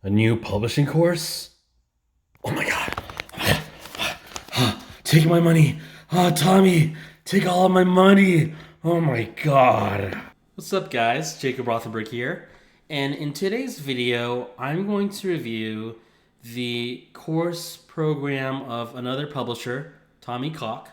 A new publishing course? Oh my god. Take my money. Tommy, take all of my money. Oh my god. What's up, guys? Jacob Rothenberg here. And in today's video, I'm going to review the course program of another publisher, Tommy Cock.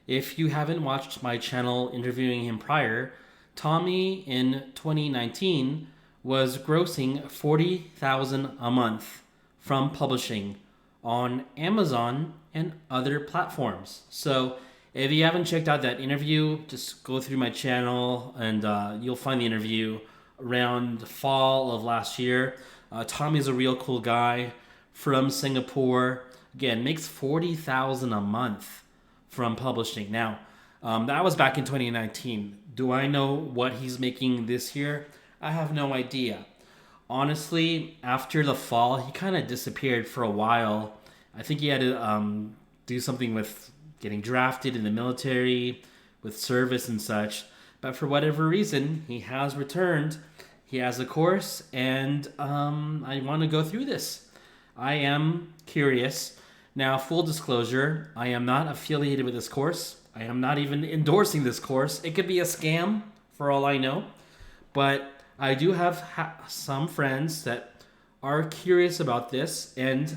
If you haven't watched my channel interviewing him prior, Tommy in 2019 was grossing $40,000 a month from publishing on Amazon and other platforms. So if you haven't checked out that interview, just go through my channel and you'll find the interview around fall of last year. Tommy's a real cool guy from Singapore. Again, makes $40,000 a month from publishing. Now, that was back in 2019. Do I know what he's making this year? I have no idea. Honestly, after the fall, he kind of disappeared for a while. I think he had to do something with getting drafted in the military, with service and such. But for whatever reason, he has returned. He has a course, and I want to go through this. I am curious. Now, full disclosure, I am not affiliated with this course. I am not even endorsing this course. It could be a scam for all I know. But I do have some friends that are curious about this, and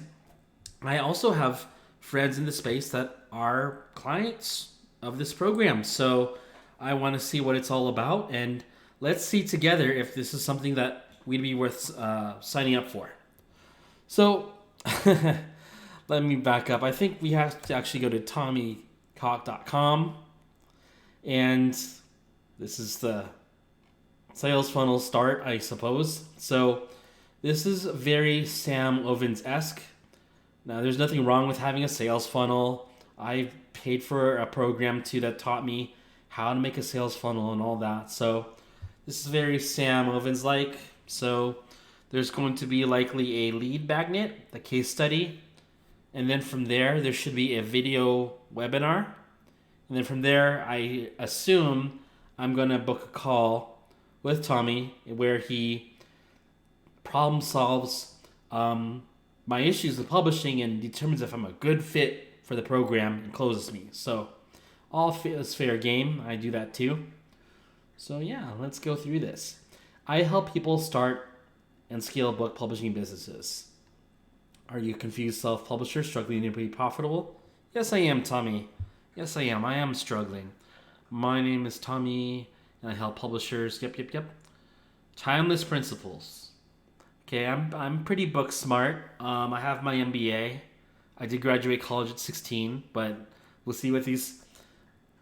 I also have friends in the space that are clients of this program. So I want to see what it's all about, and let's see together if this is something that we'd be worth signing up for. So let me back up. I think we have to actually go to tommycock.com, and this is the sales funnel start, I suppose. So this is very Sam Ovens-esque. Now, there's nothing wrong with having a sales funnel. I paid for a program too that taught me how to make a sales funnel and all that. So this is very Sam Ovens-like. So there's going to be likely a lead magnet, the case study. And then from there should be a video webinar. And then from there, I assume I'm going to book a call with Tommy where he problem solves my issues with publishing and determines if I'm a good fit for the program and closes me. So all is fair game. I do that too. So yeah, let's go through this. I help people start and scale book publishing businesses. Are you a confused self-publisher struggling to be profitable? Yes, I am, Tommy. Yes, I am. I am struggling. My name is Tommy, and I help publishers. Yep. Timeless principles. Okay, I'm pretty book smart. I have my MBA. I did graduate college at 16, but we'll see what these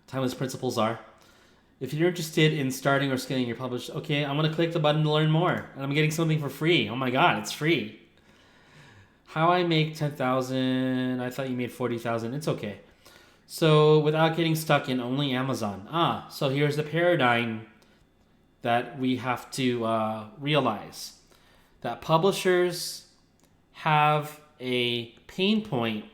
timeless principles are. If you're interested in starting or scaling your publish, okay, I'm gonna click the button to learn more, and I'm getting something for free. Oh my god, it's free. How I make 10,000? I thought you made 40,000. It's okay. So without getting stuck in only Amazon. So here's the paradigm that we have to realize. That publishers have a pain point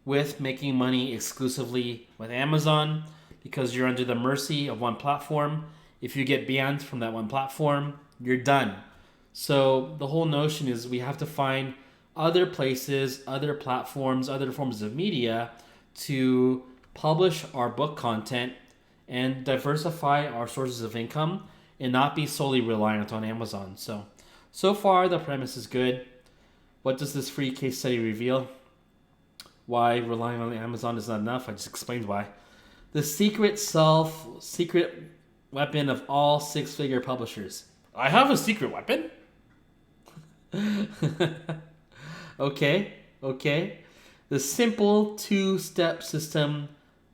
with making money exclusively with Amazon because you're under the mercy of one platform. If you get banned from that one platform, you're done. So the whole notion is we have to find other places, other platforms, other forms of media to publish our book content and diversify our sources of income and not be solely reliant on Amazon. So far the premise is good. What does this free case study reveal? Why relying on Amazon is not enough? I just explained why. The secret weapon of all six-figure publishers. I have a secret weapon? Okay. The simple two-step system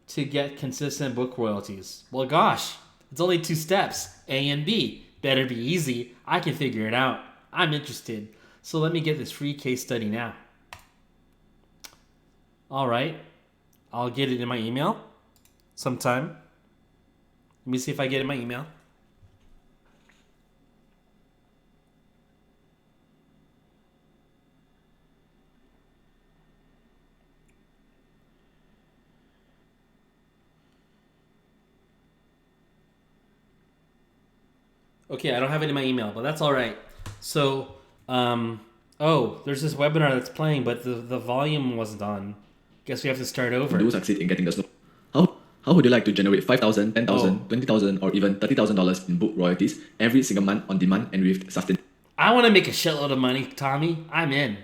to get consistent book royalties. Well, gosh, it's only two steps, A and B. Better be easy. I can figure it out. I'm interested. So let me get this free case study now. All right. I'll get it in my email sometime. Let me see if I get it in my email. Okay, I don't have it in my email, but that's all right. So Oh, there's this webinar that's playing, but the volume wasn't on. Guess we have to start over. Do succeed in getting the snow. How would you like to generate 5,000, 10,000, Oh. 20,000, or even $30,000 in book royalties every single month on demand and with sustainability? I want to make a shitload of money, Tommy. I'm in.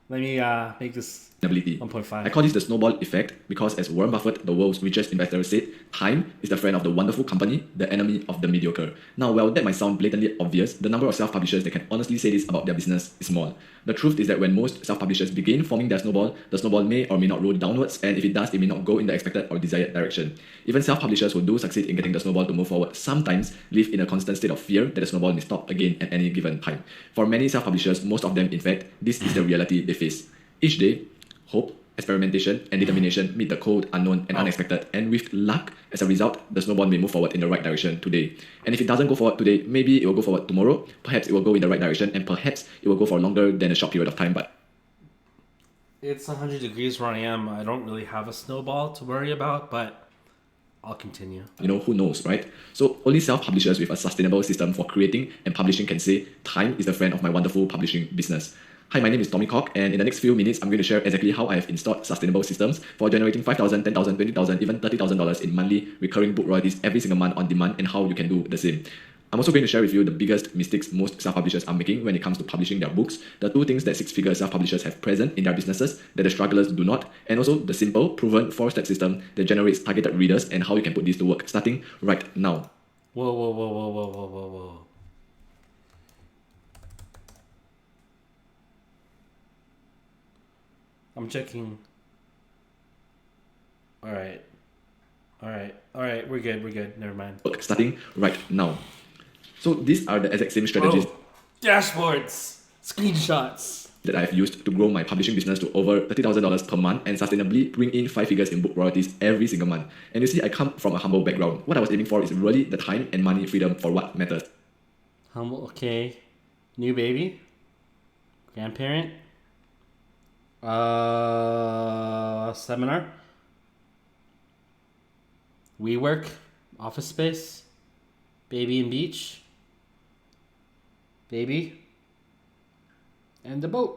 Let me make this 1.5. I call this the snowball effect because, as Warren Buffett, the world's richest investor, said, time is the friend of the wonderful company, the enemy of the mediocre. Now, while that might sound blatantly obvious, the number of self-publishers that can honestly say this about their business is small. The truth is that when most self-publishers begin forming their snowball, the snowball may or may not roll downwards, and if it does, it may not go in the expected or desired direction. Even self-publishers who do succeed in getting the snowball to move forward sometimes live in a constant state of fear that the snowball may stop again at any given time. For many self-publishers, most of them, in fact, this is the reality they face. Each day, hope, experimentation, and determination meet the cold, unknown, and unexpected, and with luck, as a result, the snowball may move forward in the right direction today. And if it doesn't go forward today, maybe it will go forward tomorrow, perhaps it will go in the right direction, and perhaps it will go for longer than a short period of time, but It's 100 degrees where I am. I don't really have a snowball to worry about, but I'll continue. who knows, right? So only self-publishers with a sustainable system for creating and publishing can say, time is the friend of my wonderful publishing business. Hi, my name is Tommy Koch, and in the next few minutes, I'm going to share exactly how I have installed sustainable systems for generating 5,000, 10,000, 20,000, even $30,000 in monthly recurring book royalties every single month on demand, and how you can do the same. I'm also going to share with you the biggest mistakes most self-publishers are making when it comes to publishing their books, the 2 things that 6-figure self-publishers have present in their businesses that the strugglers do not, and also the simple, proven 4-step system that generates targeted readers and how you can put this to work starting right now. Whoa, whoa, whoa, whoa, whoa, whoa, whoa, whoa. I'm checking. All right. We're good. Never mind. Work starting right now. So these are the exact same strategies Dashboards, screenshots. that I've used to grow my publishing business to over $30,000 per month and sustainably bring in 5 figures in book royalties every single month. And you see, I come from a humble background. What I was aiming for is really the time and money freedom for what matters. Humble, okay. New baby, grandparent, seminar, WeWork, office space, baby and beach, baby, and the boat.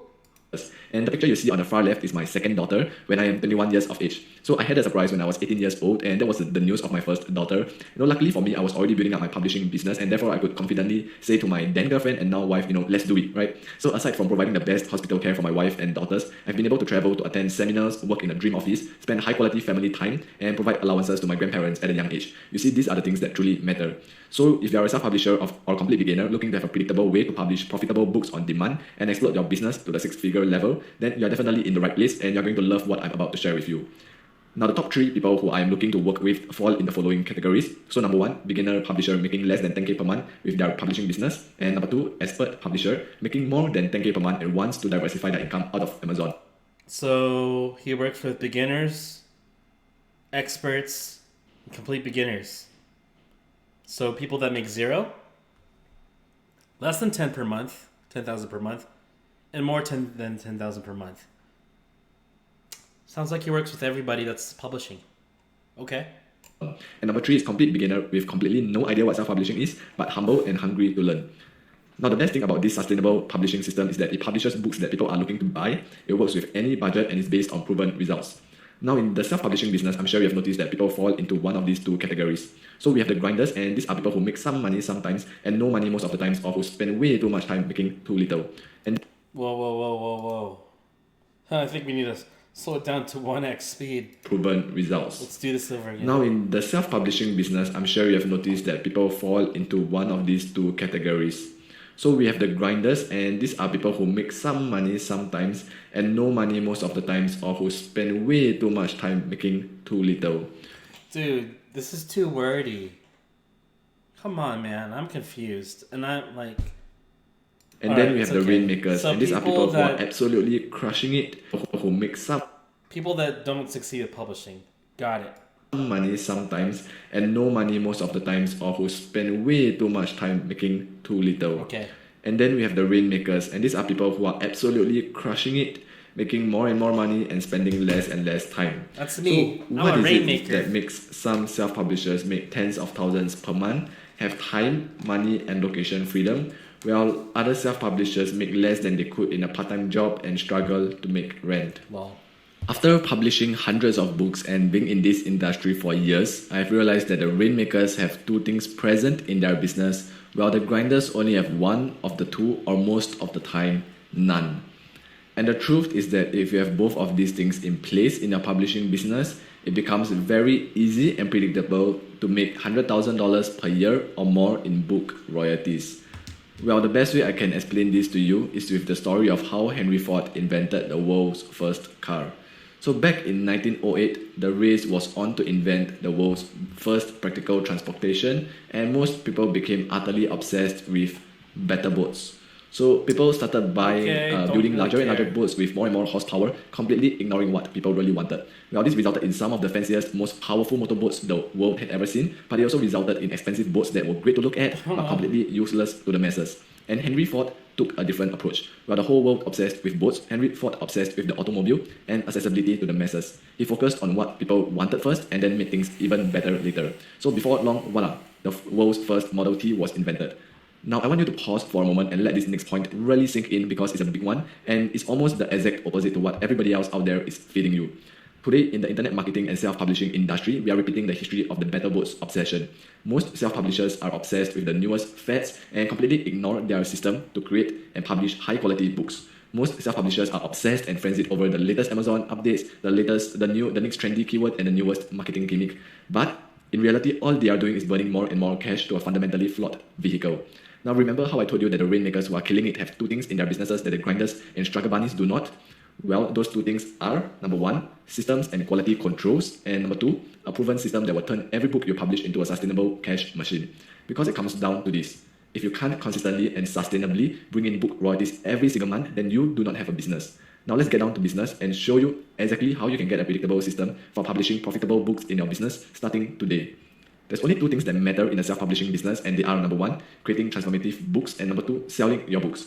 And the picture you see on the far left is my second daughter when I am 21 years of age. So I had a surprise when I was 18 years old, and that was the news of my first daughter. Luckily for me, I was already building up my publishing business, and therefore I could confidently say to my then girlfriend and now wife, let's do it, right? So aside from providing the best hospital care for my wife and daughters, I've been able to travel to attend seminars, work in a dream office, spend high quality family time, and provide allowances to my grandparents at a young age. You see, these are the things that truly matter. So if you are a self-publisher or a complete beginner looking to have a predictable way to publish profitable books on demand and explode your business to the 6-figure level, then you're definitely in the right place and you're going to love what I'm about to share with you. Now, the top 3 people who I'm looking to work with fall in the following categories. So number 1, beginner publisher making less than 10K per month with their publishing business. And number 2, expert publisher making more than 10K per month and wants to diversify their income out of Amazon. So he works with beginners, experts, and complete beginners. So people that make 0, less than 10 per month, 10,000 per month, and more than 10,000 per month. Sounds like he works with everybody that's publishing. Okay. And number 3 is complete beginner with completely no idea what self-publishing is, but humble and hungry to learn. Now, the best thing about this sustainable publishing system is that it publishes books that people are looking to buy. It works with any budget and is based on proven results. Now, in the self-publishing business, I'm sure you have noticed that people fall into one of these 2 categories. So we have the grinders, and these are people who make some money sometimes and no money most of the times, or who spend way too much time making too little. And Whoa. I think we need to slow it down to 1x speed. Proven results. Let's do this over again. Now, in the self-publishing business, I'm sure you have noticed that people fall into one of these 2 categories. So we have the grinders, and these are people who make some money sometimes and no money most of the times, or who spend way too much time making too little. Dude, this is too wordy. Come on, man. I'm confused. And I'm like... And then we have the Rainmakers, So and these are people who are that- absolutely crushing it, who make some People that don't succeed at publishing. Got it. money sometimes and no money most of the times, or who spend way too much time making too little. Okay. And then we have the Rainmakers, and these are people who are absolutely crushing it, making more and more money and spending less and less time. That's me. So I'm what a is Rainmaker. it that makes some self-publishers make tens of thousands per month, have time, money, and location freedom, while other self-publishers make less than they could in a part-time job and struggle to make rent. Well, After publishing hundreds of books and being in this industry for years, I've realized that the Rainmakers have two things present in their business, while the grinders only have one of the two, or most of the time, none. And the truth is that if you have both of these things in place in your publishing business, it becomes very easy and predictable to make $100,000 per year or more in book royalties. Well, the best way I can explain this to you is with the story of how Henry Ford invented the world's first car. So back in 1908, the race was on to invent the world's first practical transportation, and most people became utterly obsessed with better boats. So people started buying, building larger and larger boats with more and more horsepower, completely ignoring what people really wanted. Well, this resulted in some of the fanciest, most powerful motorboats the world had ever seen, but it also resulted in expensive boats that were great to look at, but completely useless to the masses. And Henry Ford took a different approach. While the whole world obsessed with boats, Henry Ford obsessed with the automobile and accessibility to the masses. He focused on what people wanted first and then made things even better later. So before long, voila, the world's first Model T was invented. Now I want you to pause for a moment and let this next point really sink in, because it's a big one and it's almost the exact opposite to what everybody else out there is feeding you. Today, in the internet marketing and self-publishing industry, we are repeating the history of the better boats obsession. Most self-publishers are obsessed with the newest fads and completely ignore their system to create and publish high-quality books. Most self-publishers are obsessed and frenzied over the latest Amazon updates, the next trendy keyword, and the newest marketing gimmick. But in reality, all they are doing is burning more and more cash to a fundamentally flawed vehicle. Now remember how I told you that the Rainmakers who are killing it have two things in their businesses that the grinders and struggle bunnies do not? Well, those two things are, number one, systems and quality controls, and number two, a proven system that will turn every book you publish into a sustainable cash machine. Because it comes down to this: if you can't consistently and sustainably bring in book royalties every single month, then you do not have a business. Now let's get down to business and show you exactly how you can get a predictable system for publishing profitable books in your business starting today. There's only two things that matter in a self-publishing business, and they are, number one, creating transformative books, and number two, selling your books.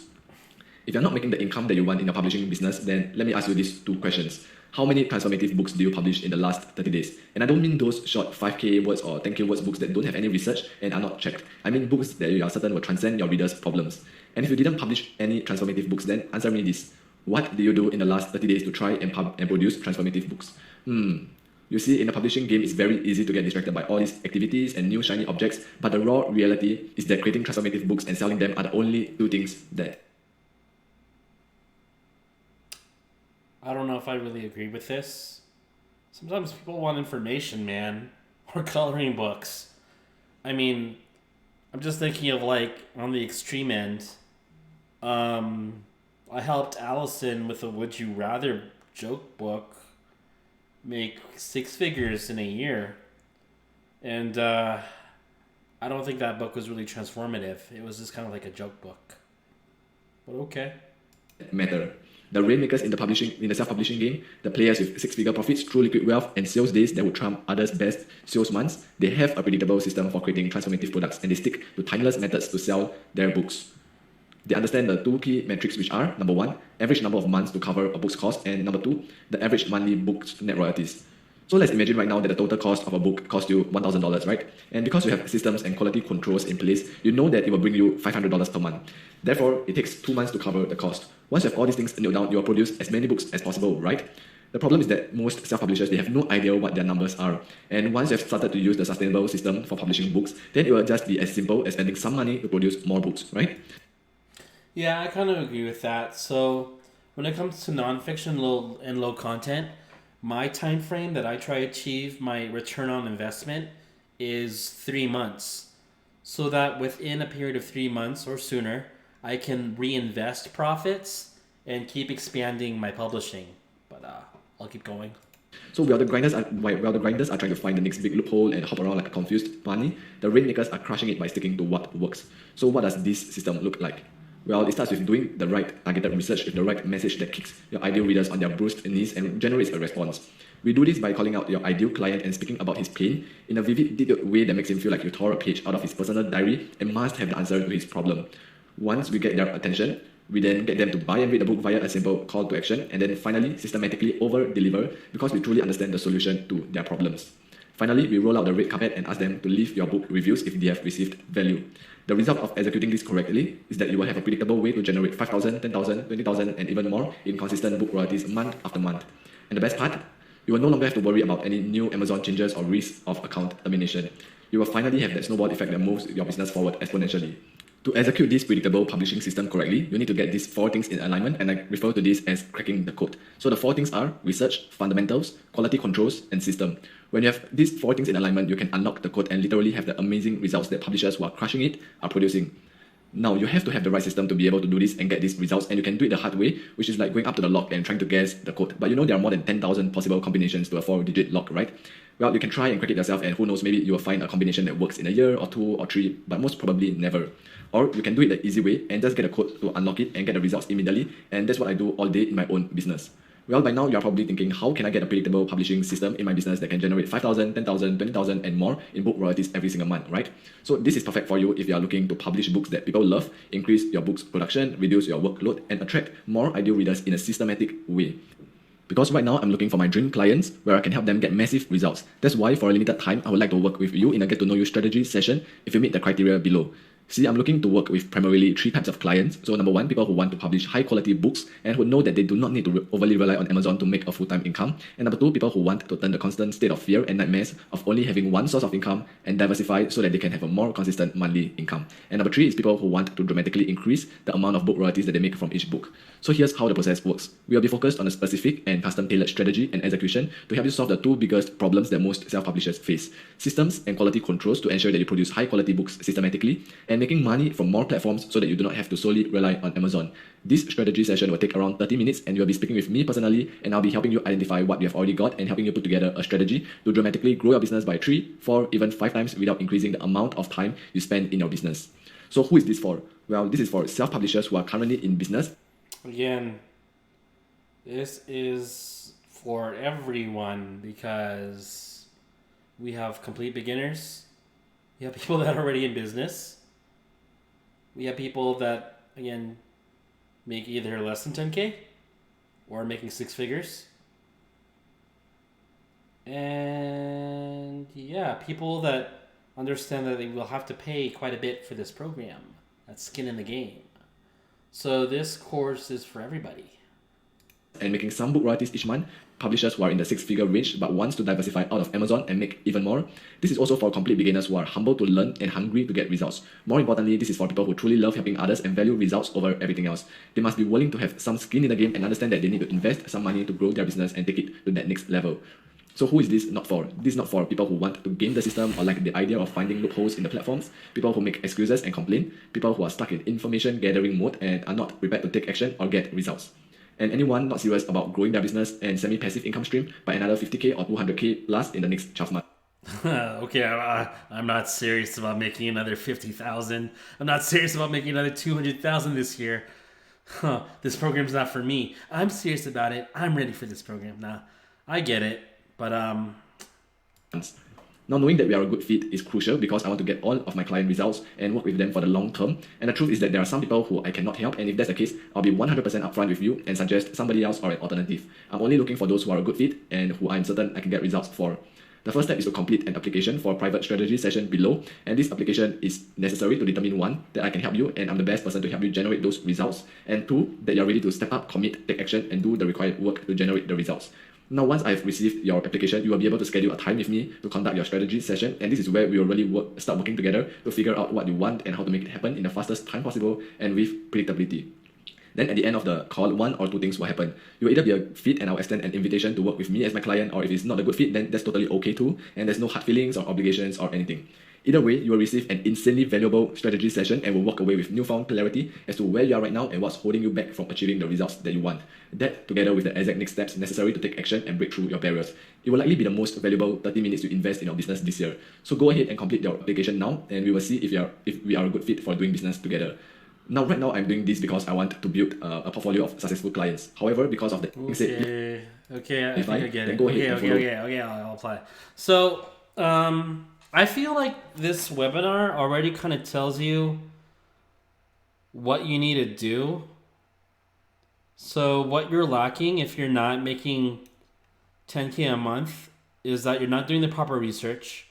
If you're not making the income that you want in your publishing business, then let me ask you these two questions. How many transformative books do you publish in the last 30 days? And I don't mean those short 5k words or 10k words books that don't have any research and are not checked. I mean books that you are certain will transcend your readers' problems. And if you didn't publish any transformative books, then answer me this. What do you do in the last 30 days to try and produce transformative books? You see, in the publishing game, it's very easy to get distracted by all these activities and new shiny objects, but the raw reality is that creating transformative books and selling them are the only two things that... I don't know if I really agree with this. Sometimes people want information, man, or coloring books. I mean, I'm just thinking of, like, on the extreme end. I helped Allison with a Would You Rather joke book make 6 figures in a year. And I don't think that book was really transformative. It was just kind of like a joke book. But okay. Matter. The Rainmakers in the self-publishing game, the players with 6-figure profits, true liquid wealth, and sales days that would trump others' best sales months, they have a predictable system for creating transformative products, and they stick to timeless methods to sell their books. They understand the two key metrics, which are, number one, average number of months to cover a book's cost, and number two, the average monthly book's net royalties. So let's imagine right now that the total cost of a book costs you $1,000, right? And because you have systems and quality controls in place, you know that it will bring you $500 per month. Therefore, it takes 2 months to cover the cost. Once you have all these things nailed down, you will produce as many books as possible, right? The problem is that most self-publishers, they have no idea what their numbers are. And once you have started to use the sustainable system for publishing books, then it will just be as simple as spending some money to produce more books, right? Yeah, I kind of agree with that. So when it comes to nonfiction and low content, my time frame that I try to achieve my return on investment is 3 months. So that within a period of 3 months or sooner, I can reinvest profits and keep expanding my publishing. But I'll keep going. So while the grinders are trying to find the next big loophole and hop around like a confused bunny, the Rainmakers are crushing it by sticking to what works. So what does this system look like? Well, it starts with doing the right targeted research with the right message that kicks your ideal readers on their bruised knees and generates a response. We do this by calling out your ideal client and speaking about his pain in a vivid, detailed way that makes him feel like you tore a page out of his personal diary and must have the answer to his problem. Once we get their attention, we then get them to buy and read the book via a simple call to action, and then finally systematically over-deliver because we truly understand the solution to their problems. Finally, we roll out the red carpet and ask them to leave your book reviews if they have received value. The result of executing this correctly is that you will have a predictable way to generate 5,000, 10,000, 20,000, and even more in consistent book royalties month after month. And the best part, you will no longer have to worry about any new Amazon changes or risk of account termination. You will finally have that snowball effect that moves your business forward exponentially. To execute this predictable publishing system correctly, you need to get these 4 things in alignment, and I refer to this as cracking the code. So the 4 things are research, fundamentals, quality controls, and system. When you have these 4 things in alignment, you can unlock the code and literally have the amazing results that publishers who are crushing it are producing. Now, you have to have the right system to be able to do this and get these results, and you can do it the hard way, which is like going up to the log and trying to guess the code. But you know there are more than 10,000 possible combinations to a 4-digit log, right? Well, you can try and crack it yourself, and who knows, maybe you will find a combination that works in a year or 2 or 3, but most probably never. Or you can do it the easy way and just get a code to unlock it and get the results immediately, and that's what I do all day in my own business. Well, by now you're probably thinking, how can I get a predictable publishing system in my business that can generate 5,000, 10,000, 20,000 and more in book royalties every single month, right? So this is perfect for you if you are looking to publish books that people love, increase your book's production, reduce your workload, and attract more ideal readers in a systematic way. Because right now I'm looking for my dream clients where I can help them get massive results. That's why for a limited time, I would like to work with you in a get to know you strategy session if you meet the criteria below. See, I'm looking to work with primarily 3 types of clients. So number 1, people who want to publish high quality books and who know that they do not need to overly rely on Amazon to make a full-time income. And number 2, people who want to turn the constant state of fear and nightmares of only having one source of income and diversify so that they can have a more consistent monthly income. And number 3 is people who want to dramatically increase the amount of book royalties that they make from each book. So here's how the process works. We will be focused on a specific and custom-tailored strategy and execution to help you solve the 2 biggest problems that most self-publishers face: systems and quality controls to ensure that you produce high-quality books systematically, and making money from more platforms so that you do not have to solely rely on Amazon. This strategy session will take around 30 minutes, and you will be speaking with me personally, and I'll be helping you identify what you have already got and helping you put together a strategy to dramatically grow your business by 3, 4, even 5 times without increasing the amount of time you spend in your business. So who is this for? Well, this is for self-publishers who are currently in business. Again, this is for everyone because we have complete beginners. We have people that are already in business. We have people that, again, make either less than 10K or making 6 figures. And yeah, people that understand that they will have to pay quite a bit for this program. That's skin in the game. So this course is for everybody. And making some book royalties each month, publishers who are in the 6-figure range but wants to diversify out of Amazon and make even more. This is also for complete beginners who are humble to learn and hungry to get results. More importantly, this is for people who truly love helping others and value results over everything else. They must be willing to have some skin in the game and understand that they need to invest some money to grow their business and take it to that next level. So who is this not for? This is not for people who want to game the system or like the idea of finding loopholes in the platforms, people who make excuses and complain, people who are stuck in information gathering mode and are not prepared to take action or get results. And anyone not serious about growing their business and semi-passive income stream by another 50K or 200K plus in the next 12 months. Okay, I'm not serious about making another 50,000. I'm not serious about making another 200,000 this year. This program's not for me. I'm serious about it. I'm ready for this program now. I get it, but Now, knowing that we are a good fit is crucial because I want to get all of my client results and work with them for the long term. And the truth is that there are some people who I cannot help, and if that's the case, I'll be 100% upfront with you and suggest somebody else or an alternative. I'm only looking for those who are a good fit and who I'm certain I can get results for. The first step is to complete an application for a private strategy session below, and this application is necessary to determine 1, that I can help you and I'm the best person to help you generate those results, and 2, that you're ready to step up, commit, take action, and do the required work to generate the results. Now, once I've received your application, you will be able to schedule a time with me to conduct your strategy session, and this is where we will really start working together to figure out what you want and how to make it happen in the fastest time possible and with predictability. Then at the end of the call, 1 or 2 things will happen. You will either be a fit and I'll extend an invitation to work with me as my client, or if it's not a good fit, then that's totally okay too, and there's no hard feelings or obligations or anything. Either way, you will receive an insanely valuable strategy session and will walk away with newfound clarity as to where you are right now and what's holding you back from achieving the results that you want. That, together with the exact next steps necessary to take action and break through your barriers. It will likely be the most valuable 30 minutes you invest in your business this year. So go ahead and complete your application now, and we will see if we are a good fit for doing business together. Now, right now, I'm doing this because I want to build a portfolio of successful clients. However, because of the Okay, I think I get it. Go ahead Okay, I'll apply. So, I feel like this webinar already kind of tells you what you need to do. So what you're lacking if you're not making 10K a month is that you're not doing the proper research.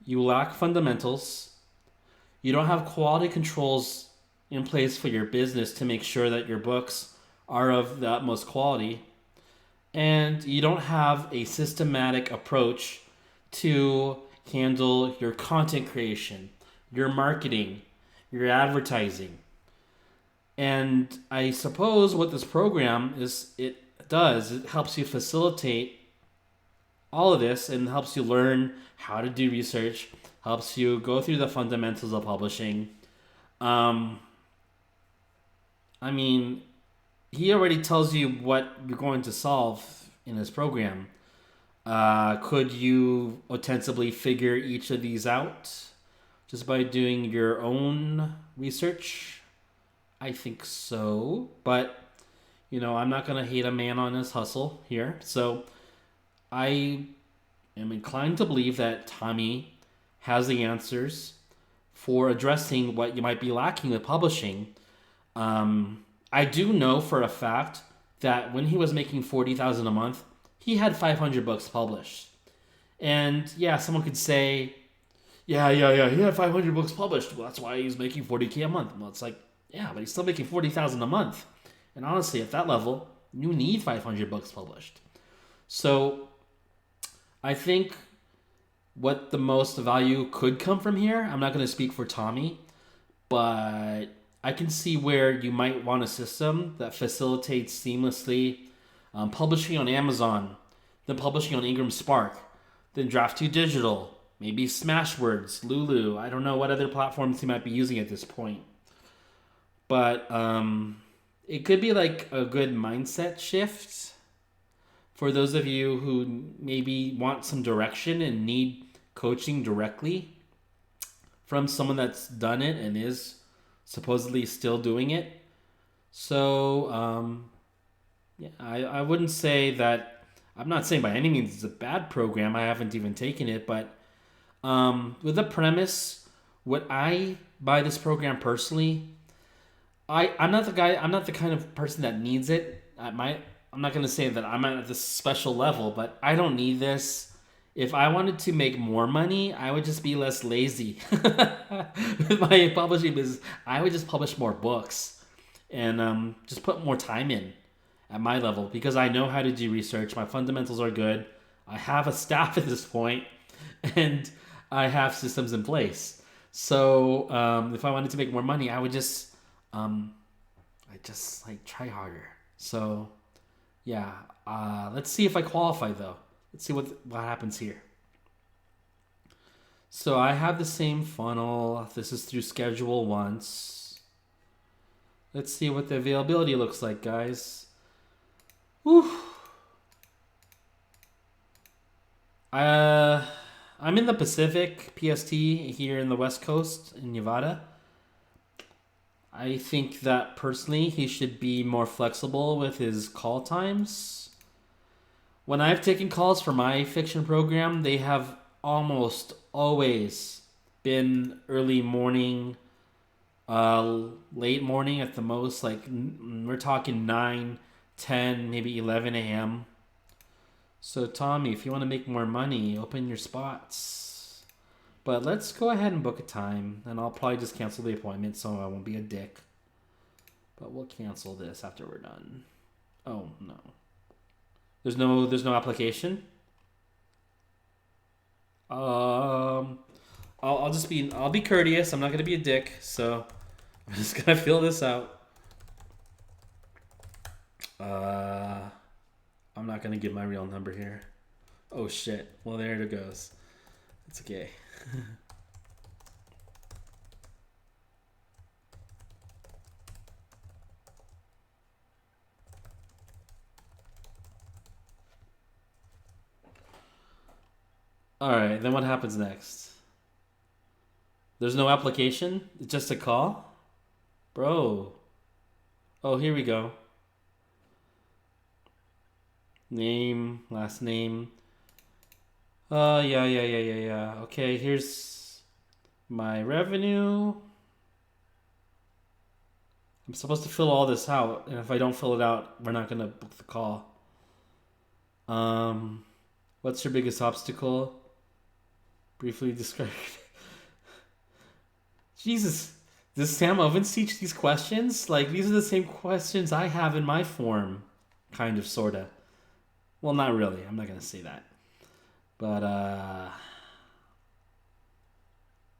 You lack fundamentals. You don't have quality controls in place for your business to make sure that your books are of the utmost quality. And you don't have a systematic approach to handle your content creation, your marketing, your advertising. And I suppose what this program does, it helps you facilitate all of this and helps you learn how to do research, helps you go through the fundamentals of publishing. Um, I mean, he already tells you what you're going to solve in this program. Could you ostensibly figure each of these out just by doing your own research? I think so, but I'm not gonna hate a man on his hustle here. So I am inclined to believe that Tommy has the answers for addressing what you might be lacking with publishing. I do know for a fact that when he was making 40,000 a month, he had 500 books published. And yeah, someone could say, yeah, he had 500 books published. Well, that's why he's making 40K a month. Well, it's like, yeah, but he's still making 40,000 a month. And honestly, at that level, you need 500 books published. So I think what the most value could come from here, I'm not going to speak for Tommy, but I can see where you might want a system that facilitates seamlessly publishing on Amazon, then publishing on Ingram Spark, then Draft2 Digital, maybe Smashwords, Lulu. I don't know what other platforms you might be using at this point. But it could be like a good mindset shift for those of you who maybe want some direction and need coaching directly from someone that's done it and is supposedly still doing it. So, yeah, I wouldn't say that, I'm not saying by any means it's a bad program. I haven't even taken it, but with the premise, would I buy this program personally? I'm not the guy. I'm not the kind of person that needs it. I'm not gonna say that I'm at this special level, but I don't need this. If I wanted to make more money, I would just be less lazy with my publishing business. I would just publish more books and just put more time in at my level because I know how to do research. My fundamentals are good. I have a staff at this point, and I have systems in place. So if I wanted to make more money, I would just like try harder. So yeah, let's see if I qualify though. Let's see what happens here. So I have the same funnel. This is through schedule once. Let's see what the availability looks like, guys. Whew. I'm in the Pacific, PST, here in the West Coast in Nevada. I think that personally he should be more flexible with his call times. When I've taken calls for my fiction program, they have almost always been early morning, late morning at the most. Like we're talking 9, 10, maybe 11 a.m. So Tommy, if you want to make more money, open your spots. But let's go ahead and book a time, and I'll probably just cancel the appointment so I won't be a dick. But we'll cancel this after we're done. Oh no. There's no application. I'll be courteous. I'm not gonna be a dick, so I'm just gonna fill this out. I'm not gonna give my real number here. Oh shit. Well, there it goes. It's okay. All right, then what happens next? There's no application? It's just a call? Bro. Oh, here we go. Name, last name. Yeah. Okay, here's my revenue. I'm supposed to fill all this out, and if I don't fill it out, we're not gonna book the call. What's your biggest obstacle? Briefly describe. Jesus, does Sam Ovens teach these questions? Like, these are the same questions I have in my form. Kind of, sorta. Well, not really. I'm not going to say that. But,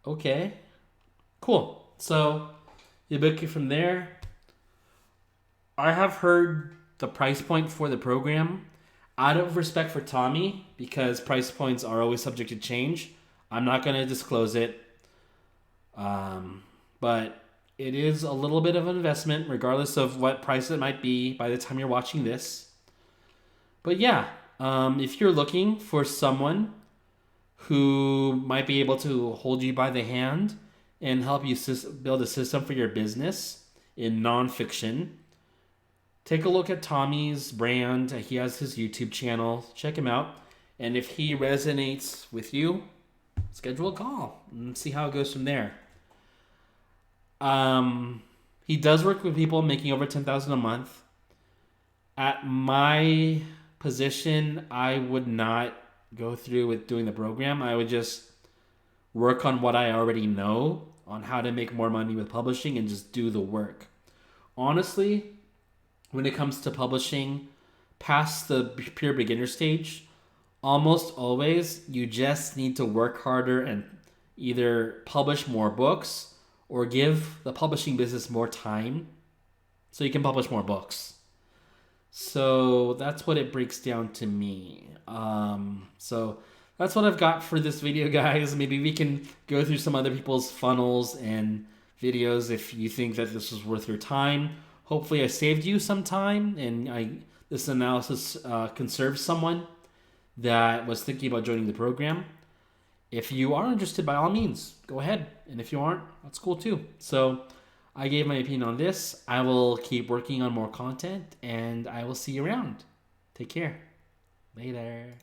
okay. Cool. So, you book it from there. I have heard the price point for the program. Out of respect for Tommy, because price points are always subject to change, I'm not going to disclose it. But it is a little bit of an investment, regardless of what price it might be by the time you're watching this. But yeah, if you're looking for someone who might be able to hold you by the hand and help you build a system for your business in nonfiction, take a look at Tommy's brand. He has his YouTube channel. Check him out. And if he resonates with you, schedule a call and see how it goes from there. He does work with people making over $10,000 a month. At my position, I would not go through with doing the program. I would just work on what I already know on how to make more money with publishing and just do the work. Honestly, when it comes to publishing past the pure beginner stage, almost always you just need to work harder and either publish more books or give the publishing business more time so you can publish more books. So that's what it breaks down to me. So that's what I've got for this video, guys. Maybe we can go through some other people's funnels and videos if you think that this was worth your time. Hopefully I saved you some time and this analysis can serve someone that was thinking about joining the program. If you are interested, by all means, go ahead. And if you aren't, that's cool too. So I gave my opinion on this. I will keep working on more content and I will see you around. Take care. Later.